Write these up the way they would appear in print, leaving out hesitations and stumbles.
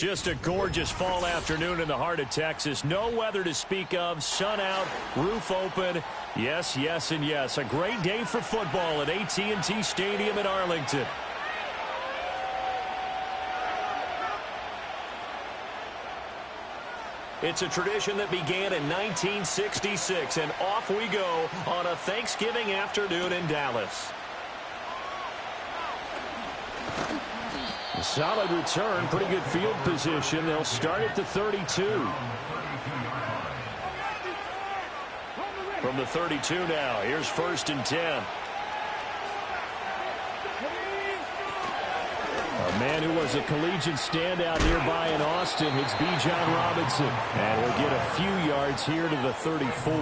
Just a gorgeous fall afternoon in the heart of Texas. No weather to speak of. Sun out, roof open. Yes, yes, and yes. A great day for football at AT&T Stadium in Arlington. It's a tradition that began in 1966, and off we go on a Thanksgiving afternoon in Dallas. A solid return, pretty good field position. They'll start at the 32. From the 32 now, here's 1st and 10. A man who was a collegiate standout nearby in Austin, it's Bijan Robinson. And he'll get a few yards here to the 34.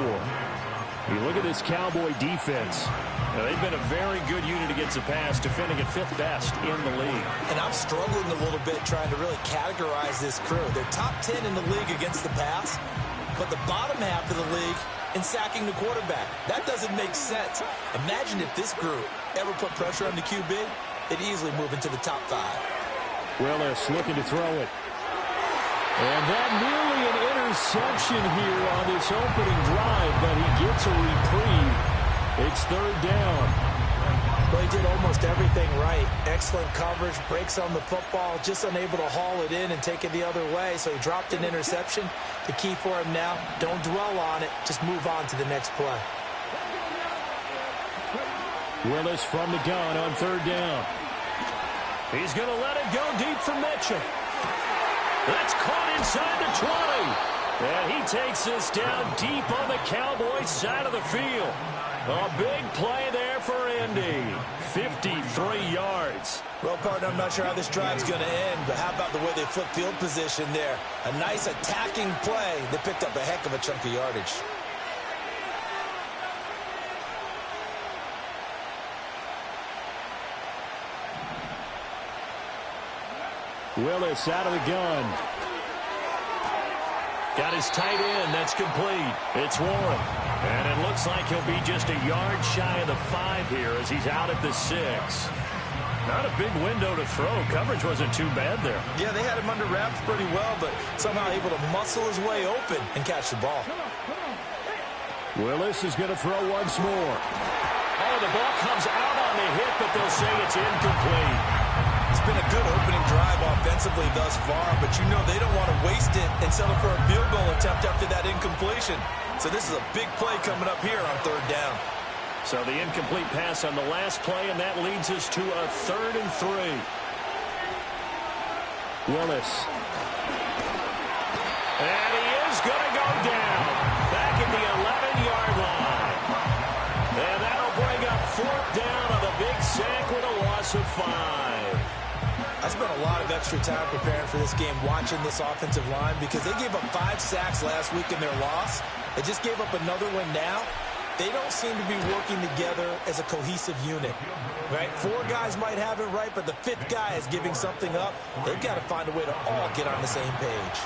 You look at this Cowboy defense. Now, they've been a very good unit against the pass, defending at 5th best in the league. And I'm struggling a little bit trying to really categorize this crew. They're top 10 in the league against the pass, but the bottom half of the league in sacking the quarterback. That doesn't make sense. Imagine if this group ever put pressure on the QB, they'd easily move into the top 5. Willis looking to throw it. And that nearly an interception here on this opening drive, but he gets a reprieve. It's 3rd down. Well, he did almost everything right. Excellent coverage, breaks on the football, just unable to haul it in and take it the other way, so he dropped an interception. The key for him now, don't dwell on it, just move on to the next play. Willis from the gun on 3rd down. He's going to let it go deep for Mitchell. That's caught inside the 20. And he takes this down deep on the Cowboys side of the field. A big play there for Indy. 53 yards. Well, partner, I'm not sure how this drive's going to end, but how about the way they flipped field position there? A nice attacking play that picked up a heck of a chunk of yardage. Willis out of the gun. Got his tight end. That's complete. It's Warren. And it looks like he'll be just a yard shy of the 5 here as he's out at the 6. Not a big window to throw. Coverage wasn't too bad there. Yeah, they had him under wraps pretty well, but somehow able to muscle his way open and catch the ball. Willis is going to throw once more. Oh, the ball comes out on the hit, but they'll say it's incomplete. It's been a good opening drive offensively thus far, but you know they don't want to waste it and settle for a field goal attempt after that incompletion. So this is a big play coming up here on 3rd down. So the incomplete pass on the last play, and that leads us to a 3rd and 3. Willis. And he is going to go down. Back at the 11-yard line. And that'll bring up 4th down on the big sack with a loss of 5. I spent a lot of extra time preparing for this game watching this offensive line because they gave up 5 sacks last week in their loss. They just gave up another one now. They don't seem to be working together as a cohesive unit, right? 4 guys might have it right, but the 5th guy is giving something up. They've got to find a way to all get on the same page.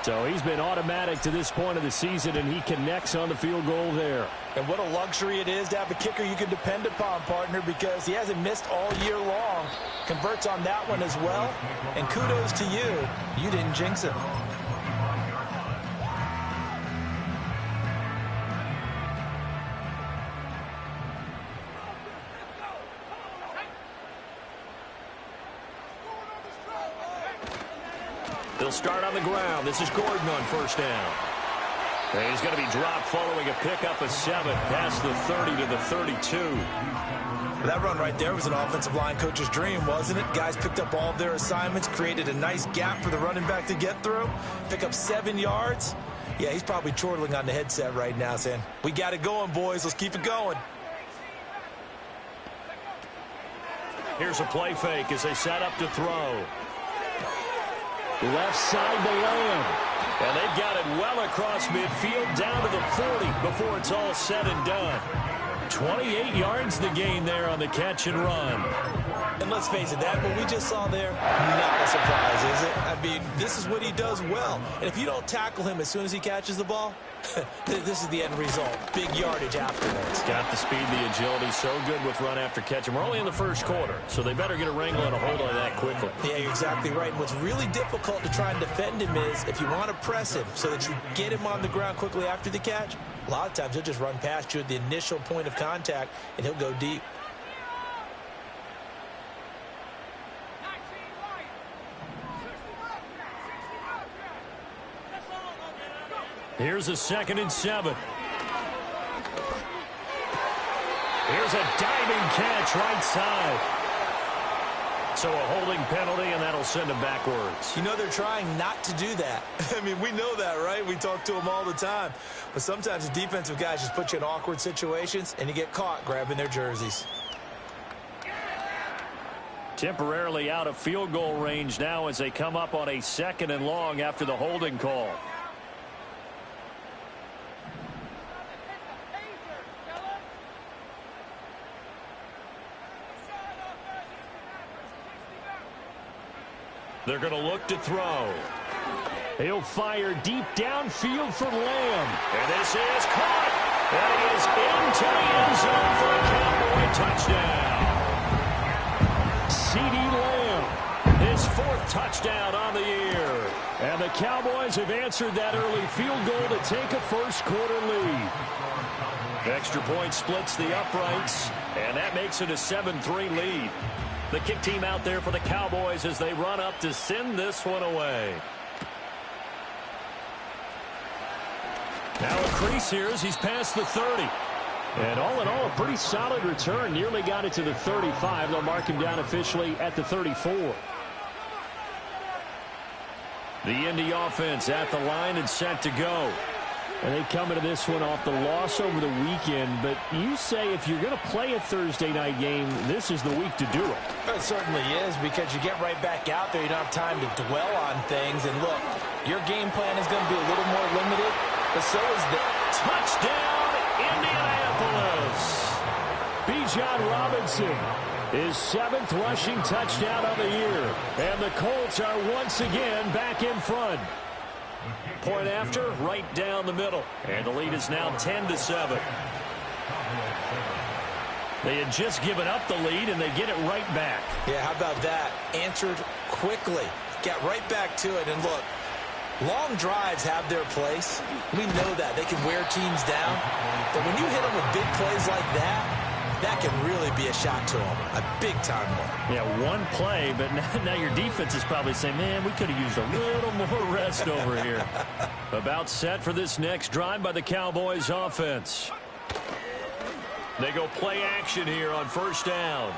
So he's been automatic to this point of the season, and he connects on the field goal there. And what a luxury it is to have a kicker you can depend upon, partner, because he hasn't missed all year long. Converts on that one as well. And kudos to you. You didn't jinx it. They'll start on the ground. This is Gordon on 1st down. And he's going to be dropped following a pickup of 7 past the 30 to the 32. That run right there was an offensive line coach's dream, wasn't it? Guys picked up all of their assignments, created a nice gap for the running back to get through, pick up 7 yards. Yeah, he's probably chortling on the headset right now saying, we got it going, boys. Let's keep it going. Here's a play fake as they set up to throw. Left side to Lamb. And they've got it well across midfield down to the 40 before it's all said and done. 28 yards the gain there on the catch and run. And let's face it, that what we just saw there, not a surprise, is it? I mean, this is what he does well. And if you don't tackle him as soon as he catches the ball, this is the end result. Big yardage afterwards. Got the speed, the agility, so good with run after catch. And we're only in the first quarter, so they better get a wrangle and a hold on that quickly. Yeah, you're exactly right. And what's really difficult to try and defend him is if you want to press him so that you get him on the ground quickly after the catch, a lot of times he'll just run past you at the initial point of contact, and he'll go deep. Here's a 2nd and 7. Here's a diving catch right side. So a holding penalty, and that'll send him backwards. You know, they're trying not to do that. I mean, we know that, right? We talk to them all the time. But sometimes the defensive guys just put you in awkward situations, and you get caught grabbing their jerseys. Temporarily out of field goal range now as they come up on a 2nd and long after the holding call. They're going to look to throw. He'll fire deep downfield for Lamb. And this is caught. And he is into the end zone for a Cowboy touchdown. CeeDee Lamb, his 4th touchdown on the year. And the Cowboys have answered that early field goal to take a first-quarter lead. Extra point splits the uprights, and that makes it a 7-3 lead. The kick team out there for the Cowboys as they run up to send this one away. Now a crease here as he's past the 30. And all in all, a pretty solid return. Nearly got it to the 35. They'll mark him down officially at the 34. The Indy offense at the line and set to go. And they come into this one off the loss over the weekend. But you say if you're going to play a Thursday night game, this is the week to do it. It certainly is, because you get right back out there. You don't have time to dwell on things. And look, your game plan is going to be a little more limited, but so is the touchdown, Indianapolis. Bijan Robinson, his 7th rushing touchdown of the year. And the Colts are once again back in front. Point after, right down the middle. And the lead is now 10-7. They had just given up the lead, and they get it right back. Yeah, how about that? Answered quickly. Got right back to it. And look, long drives have their place. We know that. They can wear teams down. But when you hit them with big plays like that, that can really be a shot to them. A big-time one. Yeah, one play, but now your defense is probably saying, man, we could have used a little more rest over here. About set for this next drive by the Cowboys offense. They go play action here on 1st down.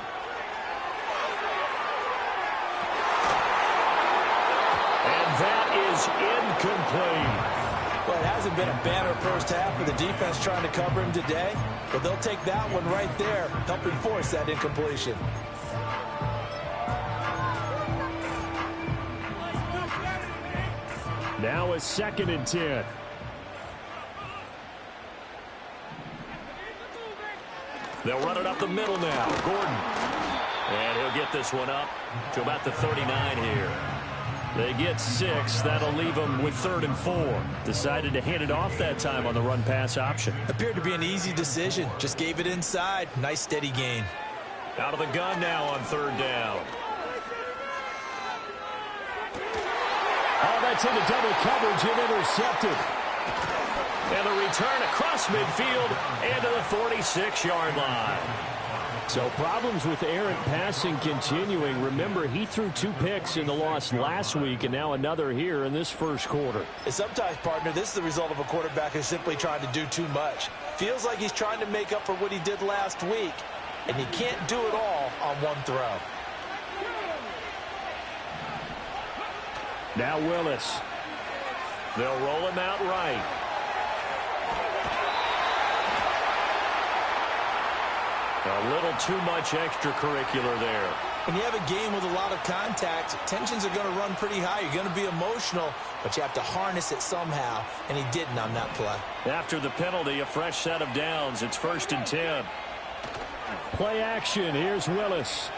And that is incomplete. Well, it hasn't been a banner first half for the defense trying to cover him today, but they'll take that one right there, helping force that incompletion. Now a 2nd and 10. They'll run it up the middle now. Gordon. And he'll get this one up to about the 39 here. They get 6. That'll leave them with 3rd and 4. Decided to hand it off that time on the run-pass option. Appeared to be an easy decision. Just gave it inside. Nice steady gain. Out of the gun now on 3rd down. Oh, that's into double coverage and intercepted. And the return across midfield and to the 46-yard line. So problems with errant passing continuing. Remember, he threw 2 picks in the loss last week, and now another here in this first quarter. And sometimes, partner, this is the result of a quarterback who's simply trying to do too much. Feels like he's trying to make up for what he did last week, and he can't do it all on one throw. Now Willis. They'll roll him out right. A little too much extracurricular there. When you have a game with a lot of contact, tensions are going to run pretty high. You're going to be emotional, but you have to harness it somehow, and he didn't on that play. After the penalty, a fresh set of downs. It's 1st and 10. Play action. Here's Willis.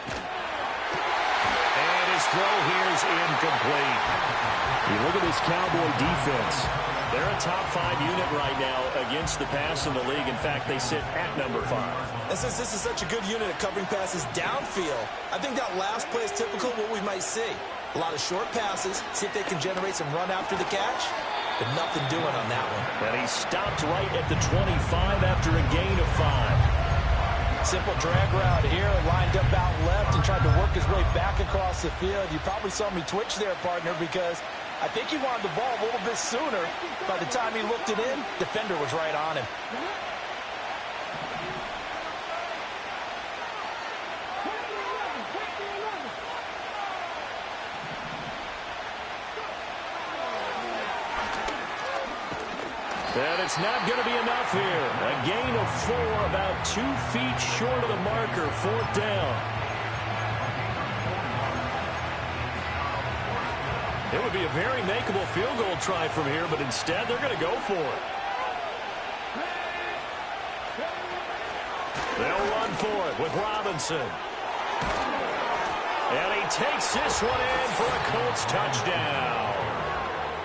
And his throw here is incomplete. You look at this Cowboy defense. They're a top 5 unit right now against the pass in the league. In fact, they sit at number 5. And since this is such a good unit at covering passes downfield, I think that last play is typical of what we might see. A lot of short passes, see if they can generate some run after the catch, but nothing doing on that one. And he stopped right at the 25 after a gain of 5. Simple drag route here, lined up out left and tried to work his way back across the field. You probably saw me twitch there, partner, because I think he wanted the ball a little bit sooner. By the time he looked it in, defender was right on him. And it's not going to be enough here. A gain of 4, about 2 feet short of the marker, 4th down. It would be a very makeable field goal try from here, but instead they're going to go for it. They'll run for it with Robinson. And he takes this one in for a Colts touchdown.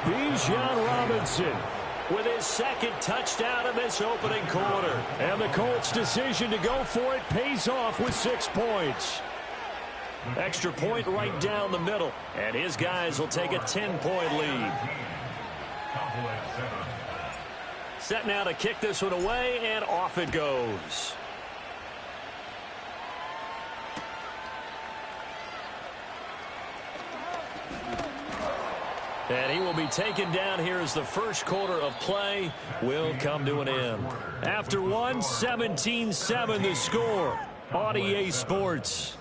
Bijan Robinson with his 2nd touchdown in this opening quarter. And the Colts' decision to go for it pays off with 6 points. Extra point right down the middle. And his guys will take a 10-point lead. Set now to kick this one away, and off it goes. And he will be taken down here as the first quarter of play will come to an end. After one, 17-7 the score on EA Sports.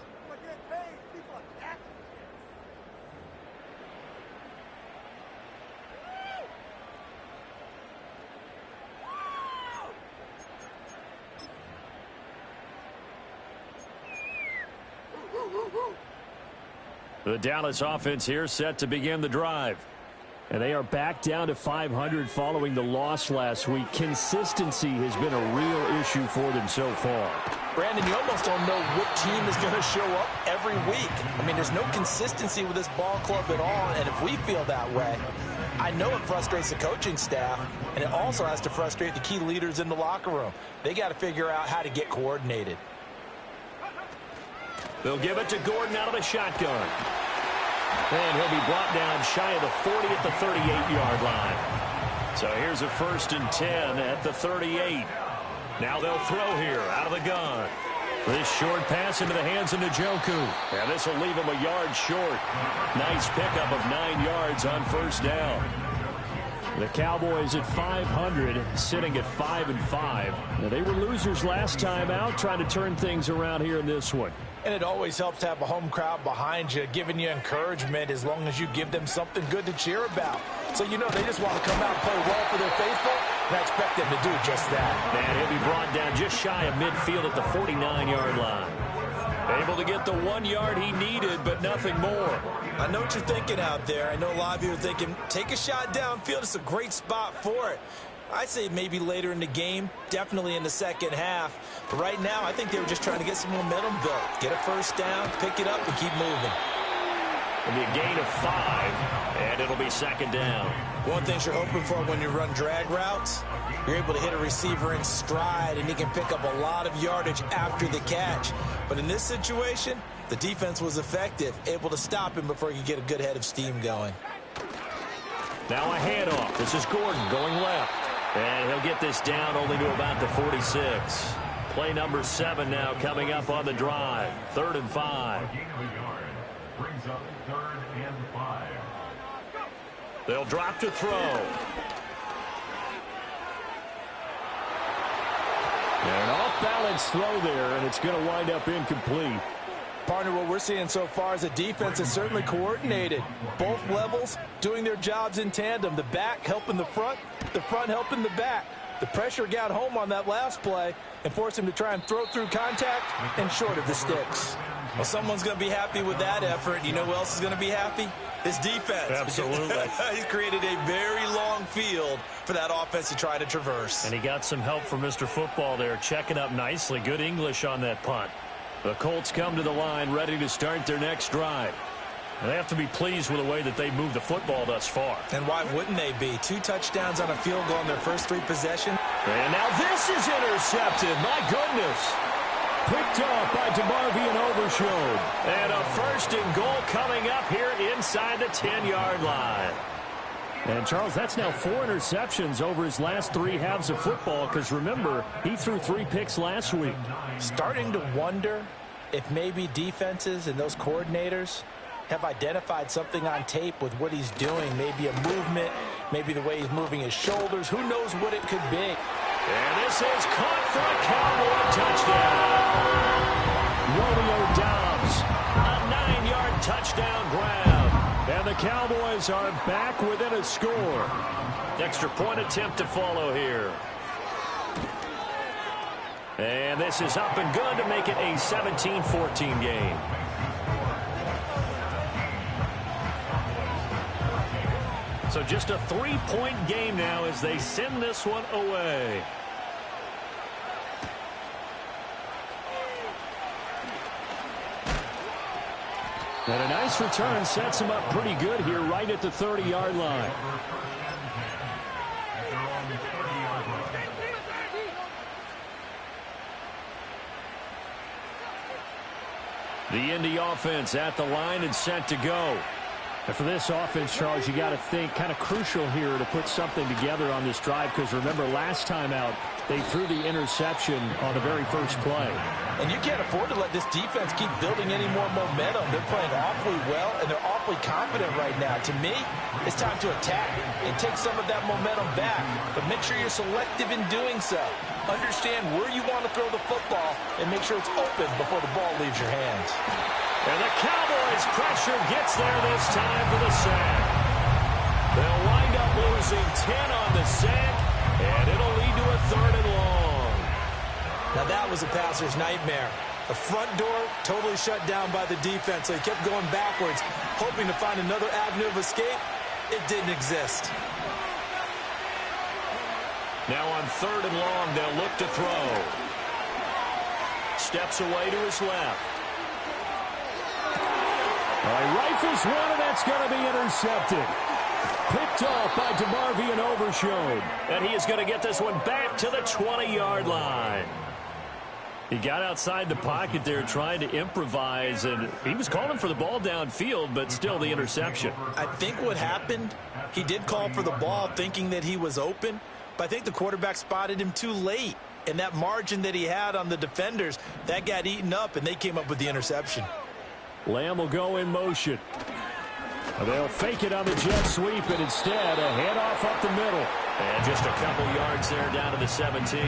The Dallas offense here set to begin the drive. And they are back down to 500 following the loss last week. Consistency has been a real issue for them so far. Brandon, you almost don't know what team is going to show up every week. I mean, there's no consistency with this ball club at all, and if we feel that way, I know it frustrates the coaching staff, and it also has to frustrate the key leaders in the locker room. They got to figure out how to get coordinated. They'll give it to Gordon out of the shotgun. And he'll be brought down shy of the 40 at the 38-yard line. So here's a 1st and 10 at the 38. Now they'll throw here out of the gun. This short pass into the hands of Njoku. And this will leave him a yard short. Nice pickup of 9 yards on 1st down. The Cowboys at 500, sitting at 5-5. Now, they were losers last time out, trying to turn things around here in this one. And it always helps to have a home crowd behind you, giving you encouragement as long as you give them something good to cheer about. So, you know, they just want to come out and play well for their faithful, and I expect them to do just that. And he'll be brought down just shy of midfield at the 49-yard line. Able to get the 1 yard he needed, but nothing more. I know what you're thinking out there. I know a lot of you are thinking, take a shot downfield. It's a great spot for it. I'd say maybe later in the game, definitely in the second half. But right now, I think they were just trying to get some momentum built. Get a 1st down, pick it up, and keep moving. It'll be a gain of 5, and it'll be 2nd down. One thing you're hoping for when you run drag routes, you're able to hit a receiver in stride, and he can pick up a lot of yardage after the catch. But in this situation, the defense was effective, able to stop him before he could get a good head of steam going. Now a handoff. This is Gordon going left. And he'll get this down only to about the 46. Play number 7 now coming up on the drive. 3rd and 5. Brings up 3rd and 5. They'll drop to throw. An off-balance throw there, and it's going to wind up incomplete. Partner, what we're seeing so far is a defense that's certainly coordinated. Both levels doing their jobs in tandem. The back helping the front helping the back. The pressure got home on that last play and forced him to try and throw through contact and short of the sticks. Well, someone's going to be happy with that effort. You know who else is going to be happy? His defense. Absolutely. He's created a very long field for that offense to try to traverse. And he got some help from Mr. Football there, checking up nicely. Good English on that punt. The Colts come to the line ready to start their next drive. And they have to be pleased with the way that they moved the football thus far. And why wouldn't they be? 2 touchdowns on a field goal in their first 3 possessions. And now this is intercepted. My goodness. Picked off by DeMarvie and Overshowed. And a first and goal coming up here inside the 10-yard line. And, Charles, that's now 4 interceptions over his last 3 halves of football because, remember, he threw 3 picks last week. Starting to wonder if maybe defenses and those coordinators have identified something on tape with what he's doing. Maybe a movement, maybe the way he's moving his shoulders. Who knows what it could be. And this is caught for a Cowboy touchdown. Romeo Dobbs, a 9-yard touchdown grab. And the Cowboys are back within a score. Extra point attempt to follow here. And this is up and good to make it a 17-14 game. So just a 3-point game now as they send this one away. And a nice return sets him up pretty good here right at the 30-yard line. The Indy offense at the line and set to go. And for this offense, Charles, you got to think kind of crucial here to put something together on this drive because remember last time out they threw the interception on the very first play. And you can't afford to let this defense keep building any more momentum. They're playing awfully well and they're awfully confident right now. To me, it's time to attack and take some of that momentum back. But make sure you're selective in doing so. Understand where you want to throw the football and make sure it's open before the ball leaves your hands. And the Cowboys' pressure gets there this time for the sack. They'll wind up losing 10 on the sack, and it'll lead to a 3rd and long. Now that was a passer's nightmare. The front door totally shut down by the defense, so he kept going backwards, hoping to find another avenue of escape. It didn't exist. Now on 3rd and long, they'll look to throw. Steps away to his left. Rifles one, and that's going to be intercepted. Picked off by DeMarvie and Overshowed. And he is going to get this one back to the 20-yard line. He got outside the pocket there trying to improvise, and he was calling for the ball downfield, but still the interception. I think what happened, he did call for the ball thinking that he was open, but I think the quarterback spotted him too late. And that margin that he had on the defenders, that got eaten up, and they came up with the interception. Lamb will go in motion. They'll fake it on the jet sweep, and instead a handoff up the middle. And just a couple yards there down to the 17.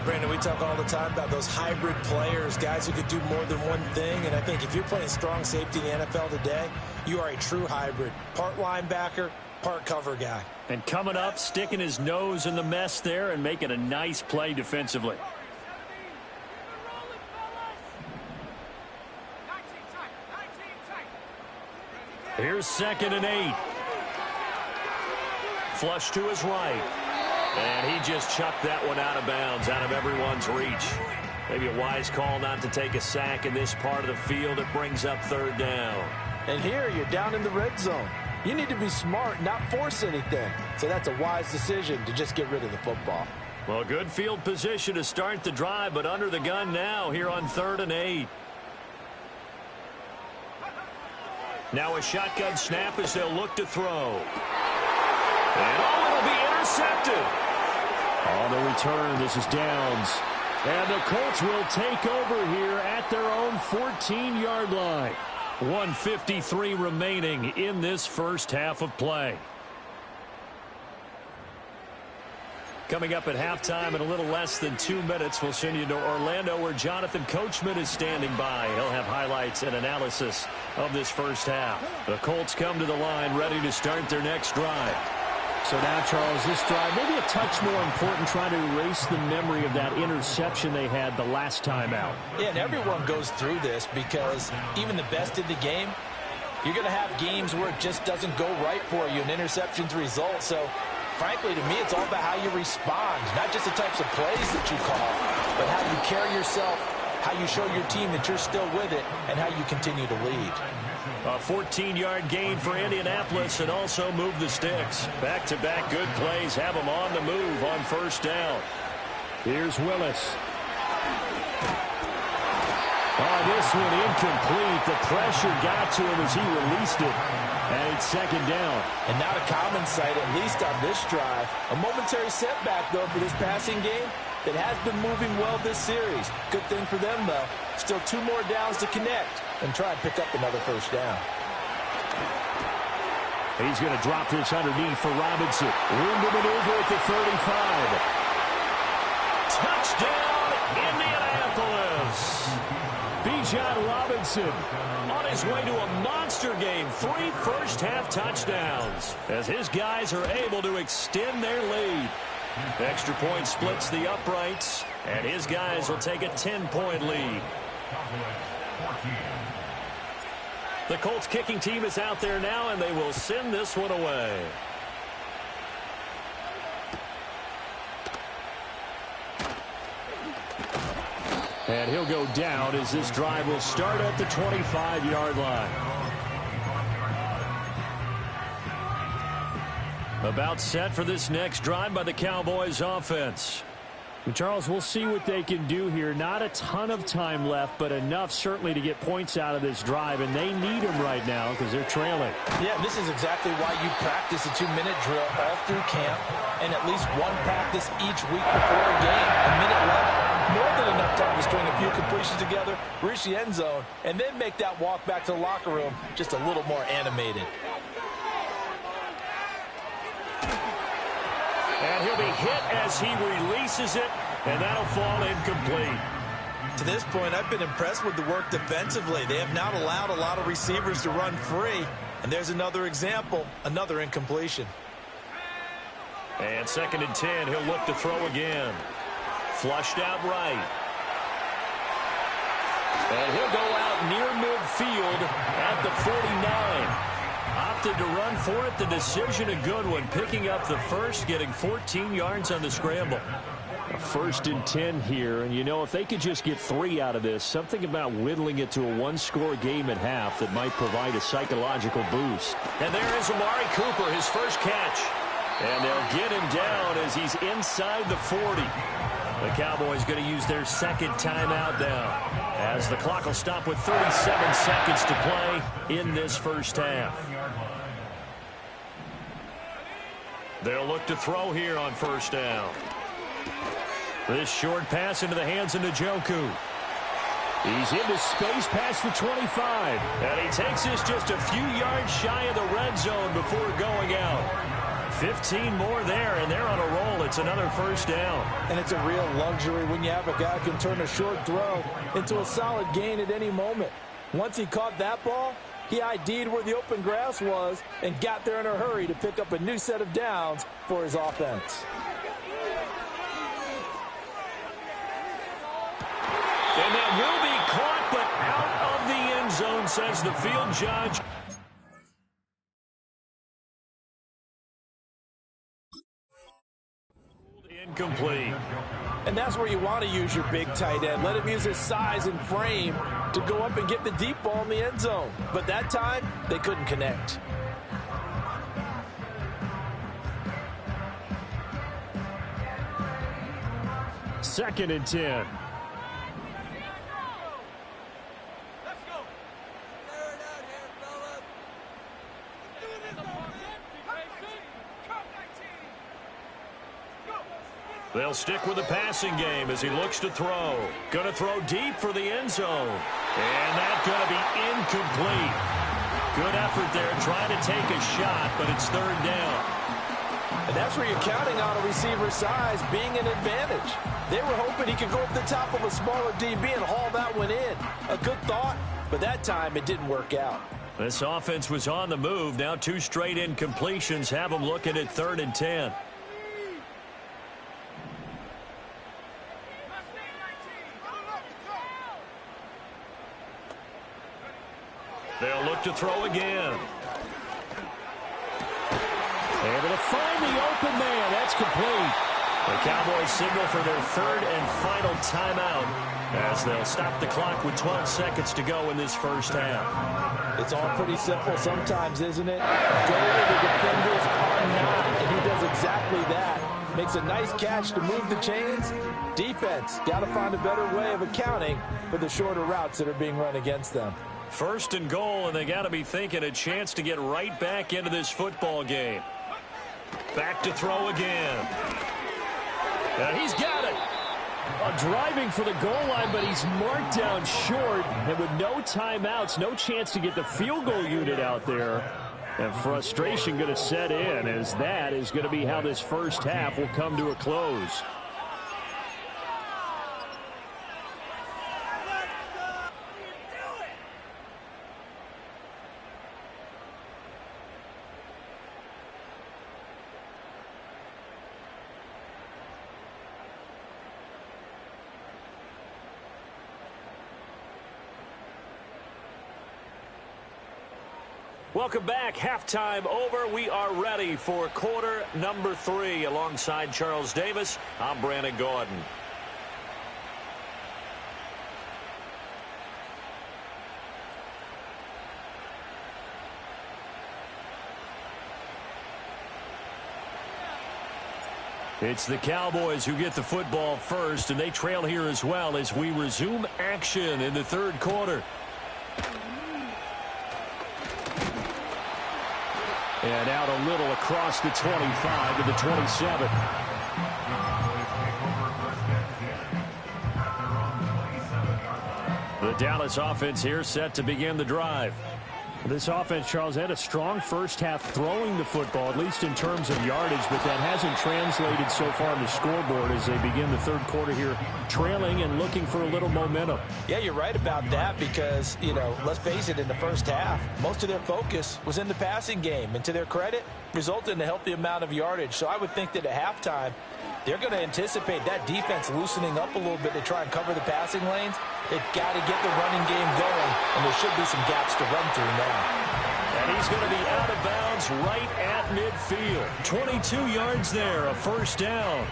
Brandon, we talk all the time about those hybrid players, guys who could do more than one thing. And I think if you're playing strong safety in the NFL today, you are a true hybrid. Part linebacker, part cover guy. And coming up, sticking his nose in the mess there and making a nice play defensively. Here's 2nd and 8. Flush to his right. And he just chucked that one out of bounds, out of everyone's reach. Maybe a wise call not to take a sack in this part of the field. It brings up 3rd down. And here you're down in the red zone. You need to be smart, not force anything. So that's a wise decision to just get rid of the football. Well, good field position to start the drive, but under the gun now here on 3rd and 8. Now a shotgun snap as they'll look to throw. And it'll be intercepted. On the return, this is Downs. And the Colts will take over here at their own 14-yard line. 1:53 remaining in this first half of play. Coming up at halftime in a little less than 2 minutes, we'll send you to Orlando where Jonathan Coachman is standing by. He'll have highlights and analysis of this first half. The Colts come to the line ready to start their next drive. So now, Charles, this drive maybe a touch more important, trying to erase the memory of that interception they had the last time out. Yeah, and everyone goes through this because even the best in the game, you're going to have games where it just doesn't go right for you, and interceptions result. So, frankly, to me, it's all about how you respond, not just the types of plays that you call, but how you carry yourself, how you show your team that you're still with it, and how you continue to lead. A 14-yard gain for Indianapolis and also move the sticks. Back-to-back good plays have them on the move on first down. Here's Willis. Oh, this one incomplete. The pressure got to him as he released it. And it's second down. And not a common sight, at least on this drive. A momentary setback, though, for this passing game that has been moving well this series. Good thing for them, though. Still 2 more downs to connect and try and pick up another first down. He's going to drop this underneath for Robinson. Room to maneuver at the 35. Touchdown, Indianapolis. Bijan Robinson on his way to a monster game. 3 first-half touchdowns as his guys are able to extend their lead. Extra point splits the uprights, and his guys will take a 10-point lead. The Colts kicking team is out there now, and they will send this one away. And he'll go down as this drive will start at the 25-yard line. About set for this next drive by the Cowboys offense. And Charles, we'll see what they can do here. Not a ton of time left, but enough certainly to get points out of this drive, and they need them right now because they're trailing. Yeah, this is exactly why you practice a 2-minute drill all through camp and at least one practice each week before a game. A minute left, more than enough time to string a few completions together, reach the end zone, and then make that walk back to the locker room just a little more animated. And he'll be hit as he releases it, and that'll fall incomplete. To this point, I've been impressed with the work defensively. They have not allowed a lot of receivers to run free. And there's another example, another incompletion. And 2nd and 10, he'll look to throw again. Flushed out right. And he'll go out near midfield at the 49. Opted to run for it. The decision a good one. Picking up the first, getting 14 yards on the scramble. A 1st and 10 here. And, you know, if they could just get 3 out of this, something about whittling it to a 1-score game at half that might provide a psychological boost. And there is Amari Cooper, his first catch. And they'll get him down as he's inside the 40. The Cowboys going to use their 2nd timeout now, as the clock will stop with 37 seconds to play in this first half. They'll look to throw here on first down. This short pass into the hands of Njoku. He's into space past the 25. And he takes this just a few yards shy of the red zone before going out. 15 more there, and they're on a roll. It's another first down. And it's a real luxury when you have a guy who can turn a short throw into a solid gain at any moment. Once he caught that ball, he ID'd where the open grass was and got there in a hurry to pick up a new set of downs for his offense. And that will be caught, but out of the end zone, says the field judge. Incomplete. And that's where you want to use your big tight end. Let him use his size and frame to go up and get the deep ball in the end zone. But that time, they couldn't connect. Second and 10. They'll stick with the passing game as he looks to throw. Going to throw deep for the end zone. And that's going to be incomplete. Good effort there trying to take a shot, but it's 3rd down. And that's where you're counting on a receiver's size being an advantage. They were hoping he could go up the top of a smaller DB and haul that one in. A good thought, but that time it didn't work out. This offense was on the move. Now 2 straight incompletions have them looking at 3rd and 10. They'll look to throw again. Able to find the open man. That's complete. The Cowboys signal for their 3rd and final timeout as they'll stop the clock with 12 seconds to go in this first half. It's all pretty simple sometimes, isn't it? Go where the defenders are not, and he does exactly that. Makes a nice catch to move the chains. Defense got to find a better way of accounting for the shorter routes that are being run against them. 1st and goal, and they got to be thinking a chance to get right back into this football game. Back to throw again. And he's got it. Driving for the goal line, but he's marked down short. And with no timeouts, no chance to get the field goal unit out there. And frustration going to set in, as that is going to be how this first half will come to a close. Welcome back. Halftime over. We are ready for quarter number 3. Alongside Charles Davis, I'm Brandon Gordon. It's the Cowboys who get the football first, and they trail here as well as we resume action in the 3rd quarter. And out a little across the 25 to the 27. The Dallas offense here set to begin the drive. This offense, Charles, had a strong first half throwing the football, at least in terms of yardage, but that hasn't translated so far on the scoreboard as they begin the 3rd quarter here, trailing and looking for a little momentum. Yeah, you're right about that because, let's face it, in the first half, most of their focus was in the passing game. And to their credit, resulted in a healthy amount of yardage. So I would think that at halftime, they're going to anticipate that defense loosening up a little bit to try and cover the passing lanes. They've got to get the running game going, and there should be some gaps to run through now. And he's going to be out of bounds right at midfield. 22 yards there, a first down.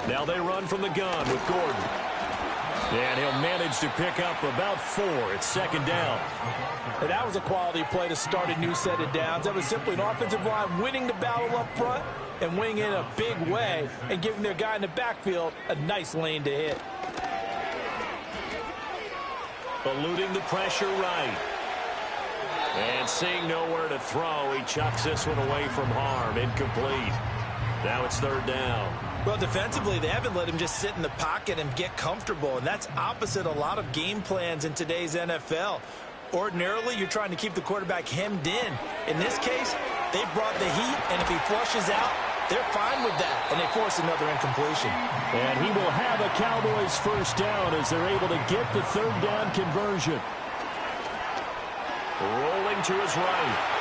Now they run from the gun with Gordon. And he'll manage to pick up about 4. It's 2nd down. And that was a quality play to start a new set of downs. That was simply an offensive line winning the battle up front and winning in a big way and giving their guy in the backfield a nice lane to hit. Eluding the pressure right. And seeing nowhere to throw, he chucks this one away from harm. Incomplete. Now it's 3rd down. Well, defensively, they haven't let him just sit in the pocket and get comfortable, and that's opposite a lot of game plans in today's NFL. Ordinarily, you're trying to keep the quarterback hemmed in. In this case, they brought the heat, and if he flushes out, they're fine with that, and they force another incompletion. And he will have a Cowboys first down as they're able to get the 3rd down conversion. Rolling to his right.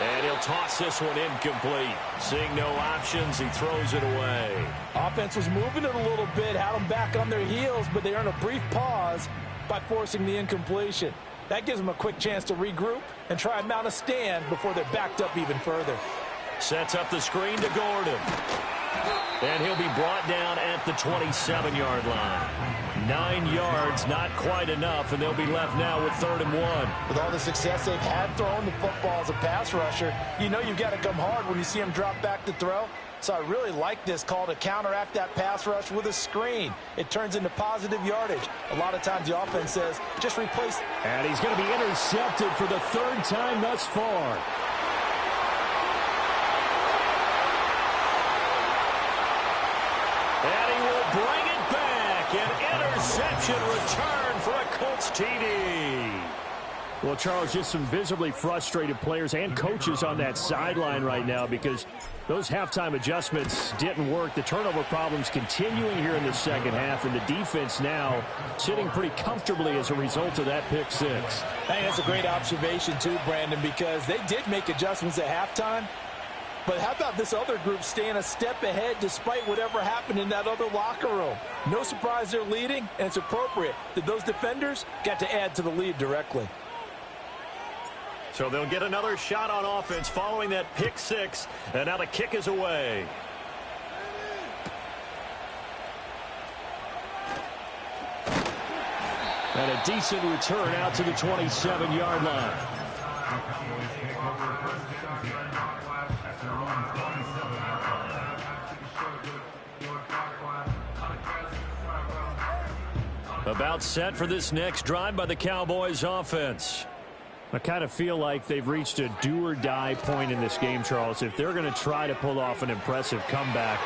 And he'll toss this one incomplete. Seeing no options, he throws it away. Offense was moving it a little bit, had them back on their heels, but they earn a brief pause by forcing the incompletion. That gives them a quick chance to regroup and try and mount a stand before they're backed up even further. Sets up the screen to Gordon. And he'll be brought down at the 27-yard line. 9 yards, not quite enough, and they'll be left now with 3rd and 1. With all the success they've had throwing the football as a pass rusher, you know you've got to come hard when you see him drop back to throw. So I really like this call to counteract that pass rush with a screen. It turns into positive yardage. A lot of times the offense says, just replace. And he's going to be intercepted for the 3rd time thus far. And he will bring it back. An interception return for a Colts TD. Well, Charles, just some visibly frustrated players and coaches on that sideline right now because those halftime adjustments didn't work. The turnover problems continuing here in the second half, and the defense now sitting pretty comfortably as a result of that pick six. Hey, that's a great observation too, Brandon, because they did make adjustments at halftime. But how about this other group staying a step ahead despite whatever happened in that other locker room? No surprise they're leading, and it's appropriate that those defenders got to add to the lead directly. So they'll get another shot on offense following that pick six, and now the kick is away. And a decent return out to the 27-yard line. About set for this next drive by the Cowboys offense. I kind of feel like they've reached a do-or-die point in this game, Charles. If they're going to try to pull off an impressive comeback,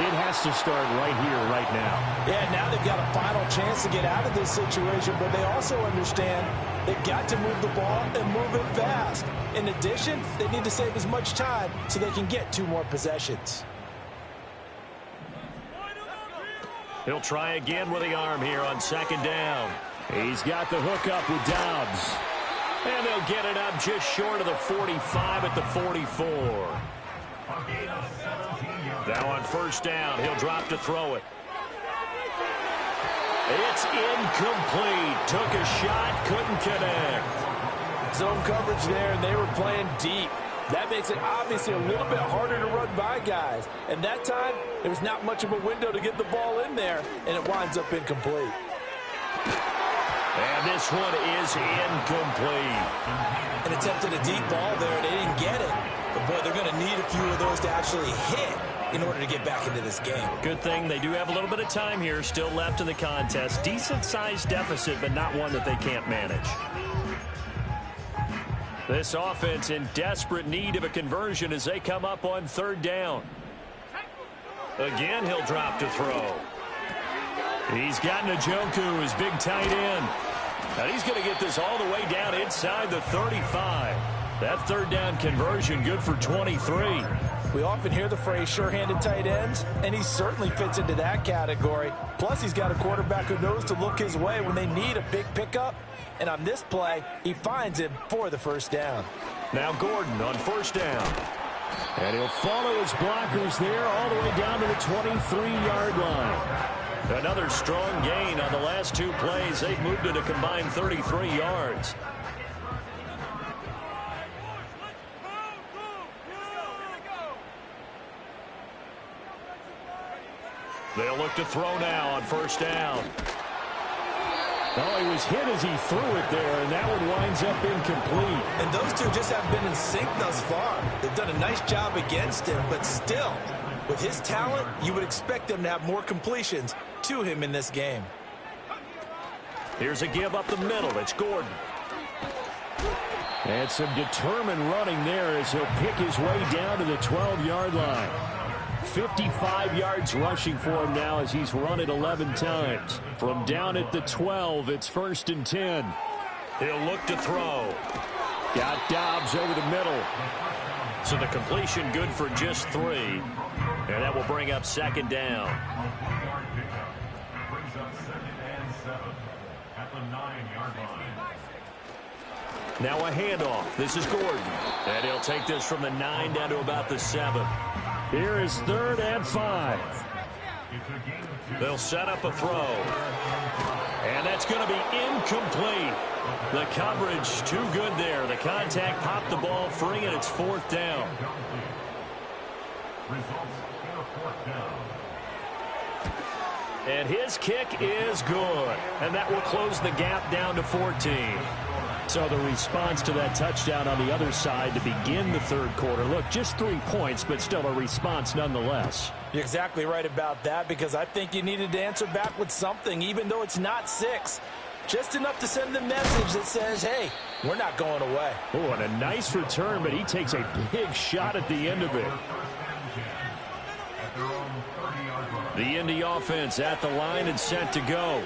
it has to start right here, right now. Yeah, now they've got a final chance to get out of this situation, but they also understand they've got to move the ball and move it fast. In addition, they need to save as much time so they can get 2 more possessions. He'll try again with the arm here on second down. He's got the hook up with Dobbs. And they'll get it up just short of the 45 at the 44. Now on first down, he'll drop to throw it. It's incomplete. Took a shot, couldn't connect. Zone coverage there, and they were playing deep. That makes it obviously a little bit harder to run by guys. And that time, there was not much of a window to get the ball in there, and it winds up incomplete. And this one is incomplete. An attempt at a deep ball there. They didn't get it. But, boy, they're going to need a few of those to actually hit in order to get back into this game. Good thing they do have a little bit of time here still left in the contest. Decent-sized deficit, but not one that they can't manage. This offense in desperate need of a conversion as they come up on third down. Again, he'll drop to throw. He's got Njoku, his big tight end. And he's going to get this all the way down inside the 35. That third down conversion good for 23. We often hear the phrase sure-handed tight ends, and he certainly fits into that category. Plus, he's got a quarterback who knows to look his way when they need a big pickup. And on this play, he finds him for the first down. Now Gordon on first down. And he'll follow his blockers there all the way down to the 23-yard line. Another strong gain on the last 2 plays. They've moved it a combined 33 yards. They'll look to throw now on first down. Well, he was hit as he threw it there, and that one winds up incomplete. And those two just haven't been in sync thus far. They've done a nice job against him, but still, with his talent, you would expect them to have more completions to him in this game. Here's a give up the middle. It's Gordon. And some determined running there as he'll pick his way down to the 12-yard line. 55 yards rushing for him now as he's run it 11 times. From down at the 12, it's 1st and 10. He'll look to throw. Got Dobbs over the middle. So the completion good for just 3. And that will bring up second down. Brings up 2nd and 7 at the 9-yard line. Now a handoff. This is Gordon. And he'll take this from the 9 down to about the 7. Here is 3rd and 5. They'll set up a throw. And that's going to be incomplete. The coverage too good there. The contact popped the ball free, and it's 4th down. And his kick is good. And that will close the gap down to 14. So the response to that touchdown on the other side to begin the 3rd quarter. Look, just 3 points, but still a response nonetheless. You're exactly right about that, because I think you needed to answer back with something, even though it's not 6. Just enough to send the message that says, hey, we're not going away. Oh, and a nice return, but he takes a big shot at the end of it. The Indy offense at the line and set to go.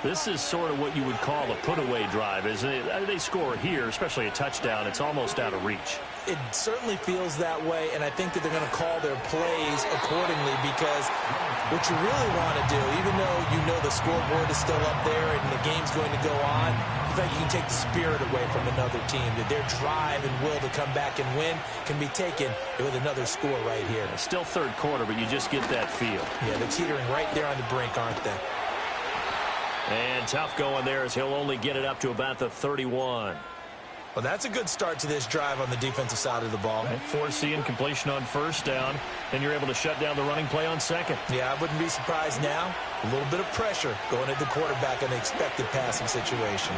This is sort of what you would call a put-away drive, isn't it? They score here, especially a touchdown. It's almost out of reach. It certainly feels that way, and I think that they're going to call their plays accordingly because what you really want to do, even though you know the scoreboard is still up there and the game's going to go on, in fact, you can take the spirit away from another team, that their drive and will to come back and win can be taken with another score right here. It's still third quarter, but you just get that feel. Yeah, they're teetering right there on the brink, aren't they? And tough going there as he'll only get it up to about the 31. Well, that's a good start to this drive on the defensive side of the ball. And force the incompletion on first down, then you're able to shut down the running play on second. Yeah, I wouldn't be surprised now. A little bit of pressure going at the quarterback in the expected passing situation.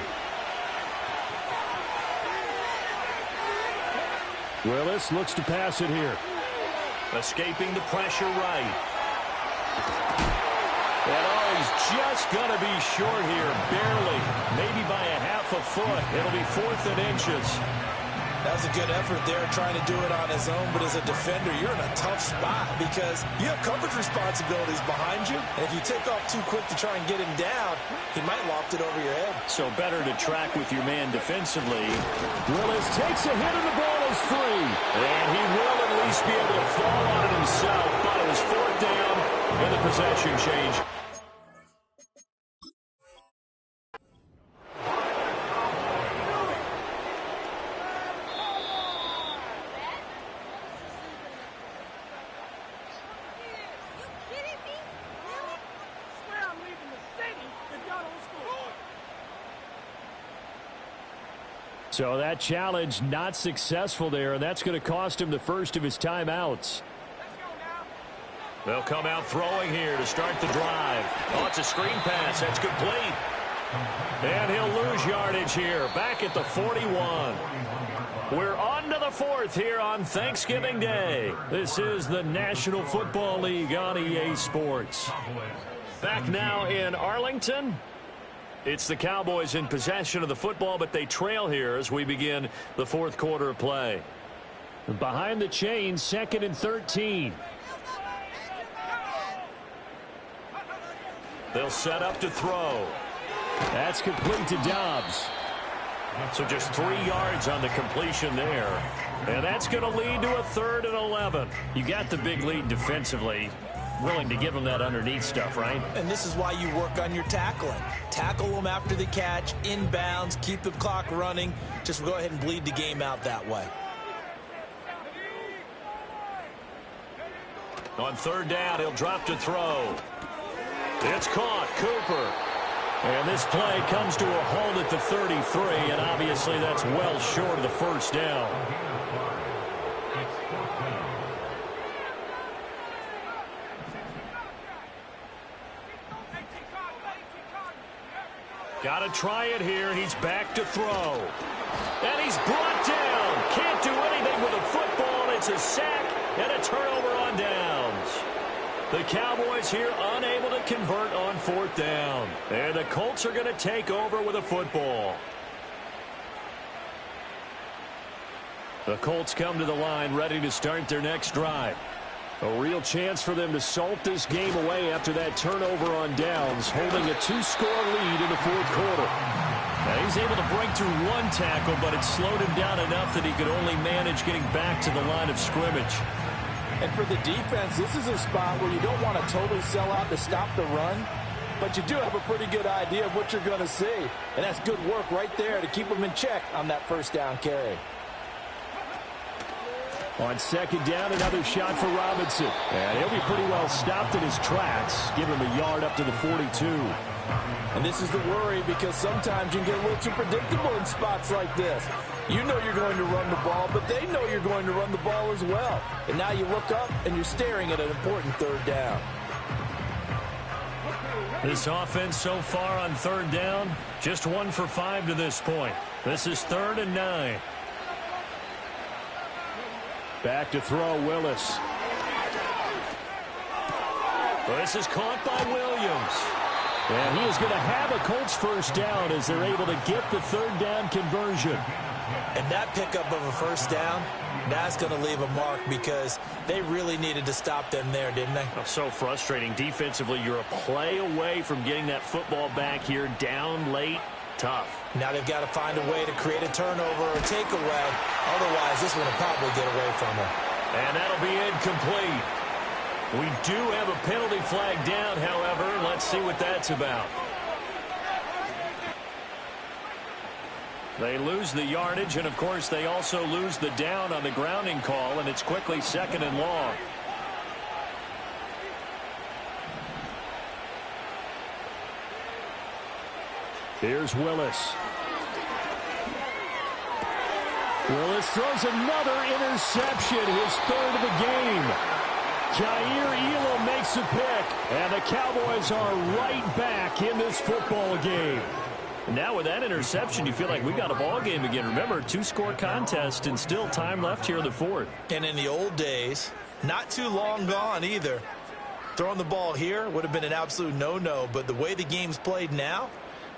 Willis looks to pass it here. Escaping the pressure right. And he's just going to be short here, barely. Maybe by a half a foot. It'll be 4th and inches. That was a good effort there trying to do it on his own, but as a defender, you're in a tough spot because you have coverage responsibilities behind you, and if you take off too quick to try and get him down, he might loft it over your head. So better to track with your man defensively. Willis takes a hit and the ball is free. And he will at least be able to fall on it himself, but it was 4th down and the possession change. So that challenge not successful there, and that's going to cost him the first of his timeouts. They'll come out throwing here to start the drive. Oh, it's a screen pass. That's complete. And he'll lose yardage here. Back at the 41. We're on to the 4th here on Thanksgiving Day. This is the National Football League on EA Sports. Back now in Arlington. It's the Cowboys in possession of the football, but they trail here as we begin the 4th quarter of play. Behind the chains, 2nd and 13. They'll set up to throw. That's complete to Dobbs. So just 3 yards on the completion there. And that's going to lead to a 3rd and 11. You got the big lead defensively. Willing to give them that underneath stuff, right? And this is why you work on your tackling. Tackle them after the catch, inbounds, keep the clock running. Just go ahead and bleed the game out that way. On 3rd down, he'll drop to throw. It's caught, Cooper. And this play comes to a halt at the 33, and obviously that's well short of the first down. Got to try it here, and he's back to throw. And he's brought down. Can't do anything with a football. It's a sack and a turnover on downs. The Cowboys here unable to convert on 4th down. And the Colts are going to take over with a football. The Colts come to the line ready to start their next drive. A real chance for them to salt this game away after that turnover on downs, holding a 2-score lead in the 4th quarter. Now he's able to break through 1 tackle, but it slowed him down enough that he could only manage getting back to the line of scrimmage. And for the defense, this is a spot where you don't want to totally sell out to stop the run, but you do have a pretty good idea of what you're going to see. And that's good work right there to keep them in check on that 1st down carry. On 2nd down, another shot for Robinson. And he'll be pretty well stopped in his tracks. Give him a yard up to the 42. And this is the worry because sometimes you can get a little too predictable in spots like this. You know you're going to run the ball, but they know you're going to run the ball as well. And now you look up and you're staring at an important 3rd down. This offense so far on 3rd down, just 1 for 5 to this point. This is 3rd and 9. Back to throw, Willis. This is caught by Williams. And he is going to have a Colts 1st down as they're able to get the 3rd down conversion. And that pickup of a 1st down That's going to leave a mark because they really needed to stop them there, didn't they? Oh, so frustrating. Defensively, you're a play away from getting that football back here, down late. Tough. Now they've got to find a way to create a turnover or takeaway. Otherwise, this one will probably get away from them. And that'll be incomplete. We do have a penalty flag down, however. Let's see what that's about. They lose the yardage, and, of course, they also lose the down on the grounding call, and it's quickly 2nd and long. Here's Willis. Willis throws another interception, his 3rd of the game. Jair Elam makes a pick, and the Cowboys are right back in this football game. Now with that interception, you feel like we got a ball game again. Remember, 2-score contest and still time left here in the 4th. And in the old days, not too long gone either. Throwing the ball here would have been an absolute no-no, but the way the game's played now,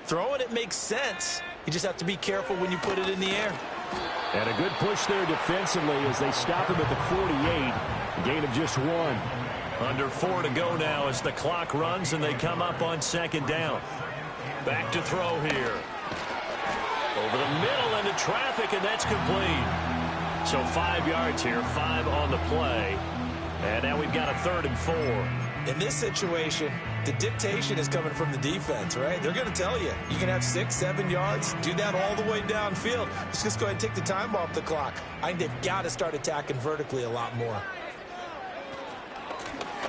throwing it makes sense. You just have to be careful when you put it in the air. And a good push there defensively as they stop him at the 48. A gain of just 1. Under 4 to go now as the clock runs and they come up on 2nd down. Back to throw here. Over the middle into traffic, and that's complete. So 5 yards here, 5 on the play. And now we've got a 3rd and 4. In this situation, the dictation is coming from the defense, right? They're going to tell you, you can have 6, 7 yards, do that all the way downfield. Let's just go ahead and take the time off the clock. I think they've got to start attacking vertically a lot more.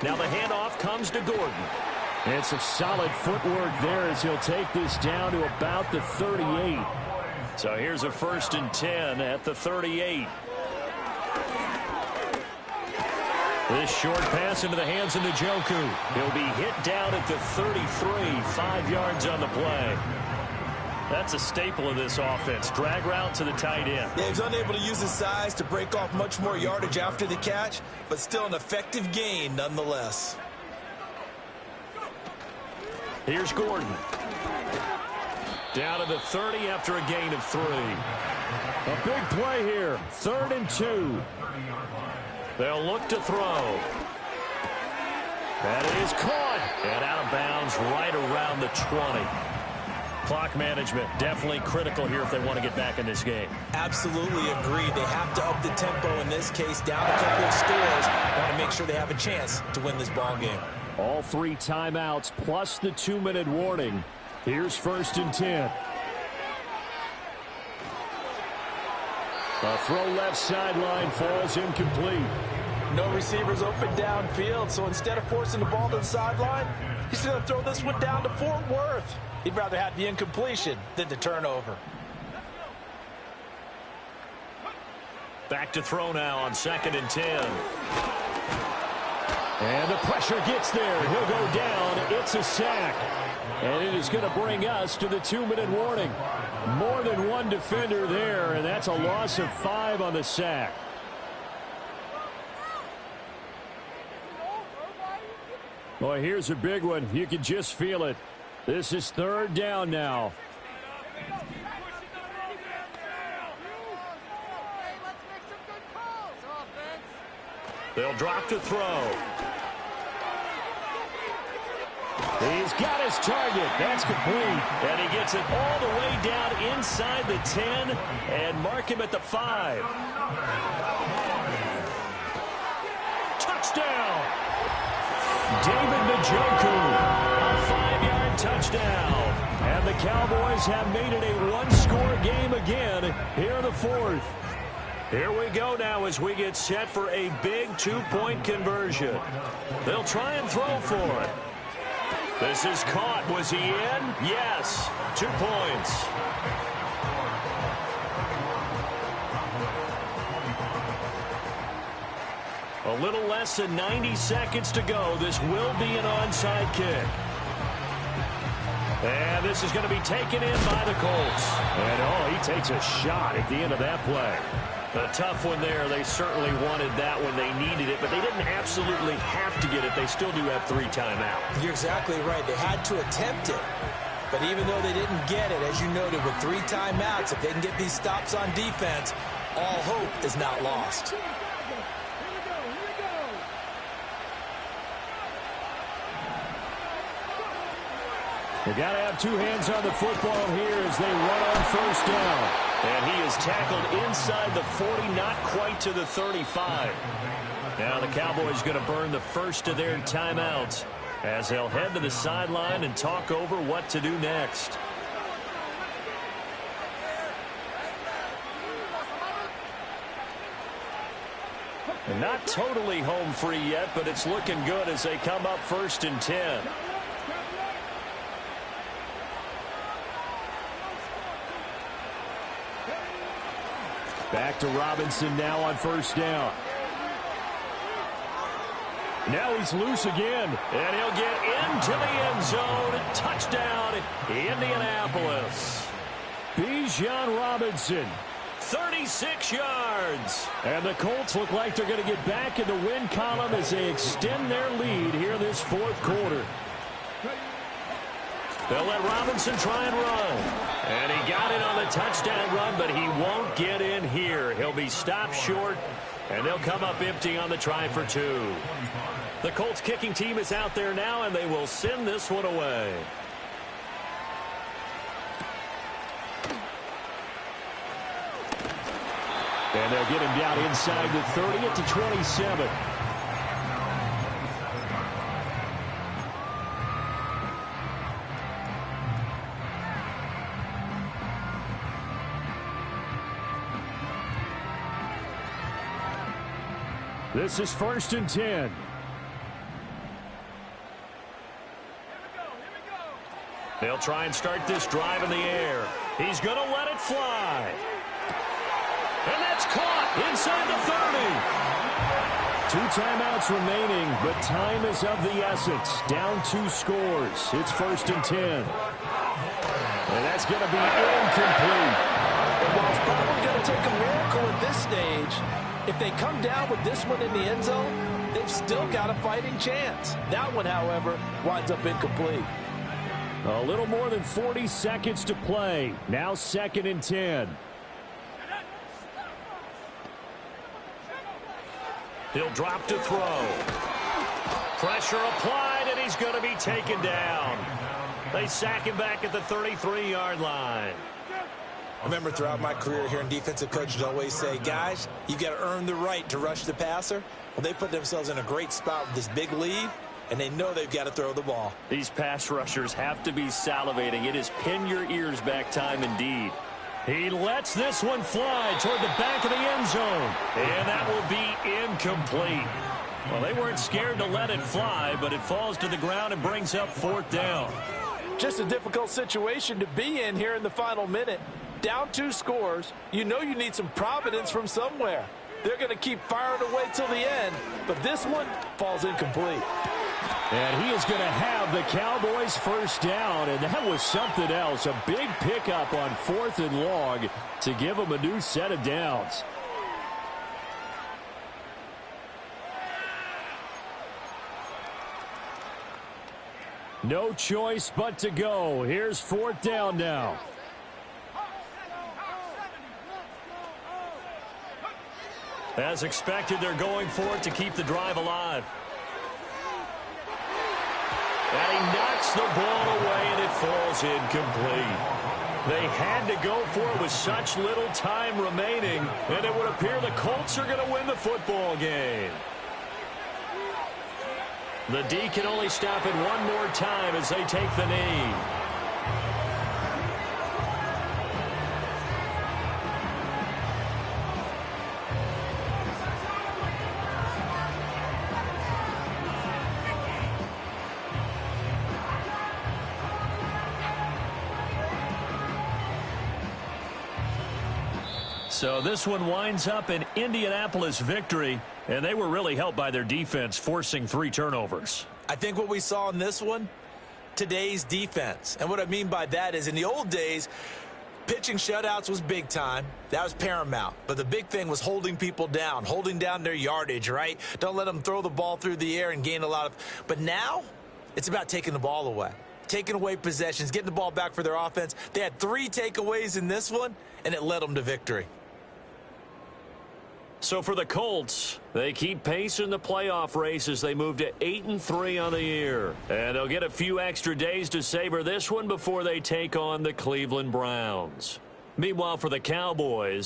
Now the handoff comes to Gordon. And some solid footwork there as he'll take this down to about the 38. So here's a 1st and 10 at the 38. This short pass into the hands of Njoku. He'll be hit down at the 33, 5 yards on the play. That's a staple of this offense. Drag route to the tight end. Yeah, he's unable to use his size to break off much more yardage after the catch, but still an effective gain nonetheless. Here's Gordon. Down to the 30 after a gain of 3. A big play here. 3rd and 2. They'll look to throw. That is caught. And out of bounds right around the 20. Clock management definitely critical here if they want to get back in this game. Absolutely agreed. They have to up the tempo in this case, down a couple of scores. Want to make sure they have a chance to win this ball game. All 3 timeouts plus the 2-minute warning. Here's 1st and 10. A throw left sideline falls incomplete. No receivers open downfield, so instead of forcing the ball to the sideline, he's going to throw this one down to Fort Worth. He'd rather have the incompletion than the turnover. Back to throw now on 2nd and 10. And the pressure gets there. He'll go down. It's a sack. And it is going to bring us to the 2-minute warning. More than one defender there, and that's a loss of 5 on the sack. Boy, here's a big one. You can just feel it. This is 3rd down now. They'll drop to throw. He's got his target. That's complete. And he gets it all the way down inside the 10 and mark him at the 5. Touchdown! David Njoku. A 5-yard touchdown. And the Cowboys have made it a one-score game again here in the 4th. Here we go now as we get set for a big 2-point conversion. They'll try and throw for it. This is caught. Was he in? Yes. 2 points. A little less than 90 seconds to go. This will be an onside kick. And this is going to be taken in by the Colts. And, he takes a shot at the end of that play. A tough one there. They certainly wanted that when they needed it, but they didn't absolutely have to get it. They still do have 3 timeouts. You're exactly right. They had to attempt it. But even though they didn't get it, as you noted, with 3 timeouts, if they can get these stops on defense, all hope is not lost. They got to have two hands on the football here as they run on first down. And he is tackled inside the 40, not quite to the 35. Now the Cowboys going to burn the first of their timeouts as they'll head to the sideline and talk over what to do next. And not totally home free yet, but it's looking good as they come up 1st and 10. Back to Robinson now on first down. Now he's loose again. And he'll get into the end zone. Touchdown, Indianapolis. Bijan Robinson. 36 yards. And the Colts look like they're going to get back in the win column as they extend their lead here this fourth quarter. They'll let Robinson try and run. And he got it on the touchdown run, but he won't get in here. He'll be stopped short, and they'll come up empty on the try for 2. The Colts kicking team is out there now, and they will send this one away. And they'll get him down inside the 30 at the 27. This is 1st and 10. They'll try and start this drive in the air. He's going to let it fly. And that's caught inside the 30. 2 timeouts remaining, but time is of the essence. Down 2 scores. It's 1st and 10. And that's going to be incomplete. And while it's probably going to take a miracle at this stage, if they come down with this one in the end zone, they've still got a fighting chance. That one, however, winds up incomplete. A little more than 40 seconds to play. Now 2nd and 10. He'll drop to throw. Pressure applied, and he's going to be taken down. They sack him back at the 33-yard line. I remember throughout my career hearing defensive coaches always say, guys, you got to earn the right to rush the passer. Well, they put themselves in a great spot with this big lead, and they know they've got to throw the ball. These pass rushers have to be salivating. It is pin your ears back time indeed. He lets this one fly toward the back of the end zone. And that will be incomplete. Well, they weren't scared to let it fly, but it falls to the ground and brings up 4th down. Just a difficult situation to be in here in the final minute. Down 2 scores, you know you need some providence from somewhere. They're going to keep firing away till the end, but this one falls incomplete. And he is going to have the Cowboys first down, and that was something else. A big pickup on 4th and long to give them a new set of downs. No choice but to go. Here's 4th down now. As expected, they're going for it to keep the drive alive. And he knocks the ball away, and it falls incomplete. They had to go for it with such little time remaining, and it would appear the Colts are going to win the football game. The D can only stop it one more time as they take the knee. So this one winds up an Indianapolis victory, and they were really helped by their defense, forcing 3 turnovers. I think what we saw in this one, today's defense. And what I mean by that is in the old days, pitching shutouts was big time. That was paramount. But the big thing was holding people down, holding down their yardage, right? Don't let them throw the ball through the air and gain a lot of. But now it's about taking the ball away, taking away possessions, getting the ball back for their offense. They had 3 takeaways in this one, and it led them to victory. So for the Colts, they keep pace in the playoff race as they move to 8-3 on the year. And they'll get a few extra days to savor this one before they take on the Cleveland Browns. Meanwhile, for the Cowboys,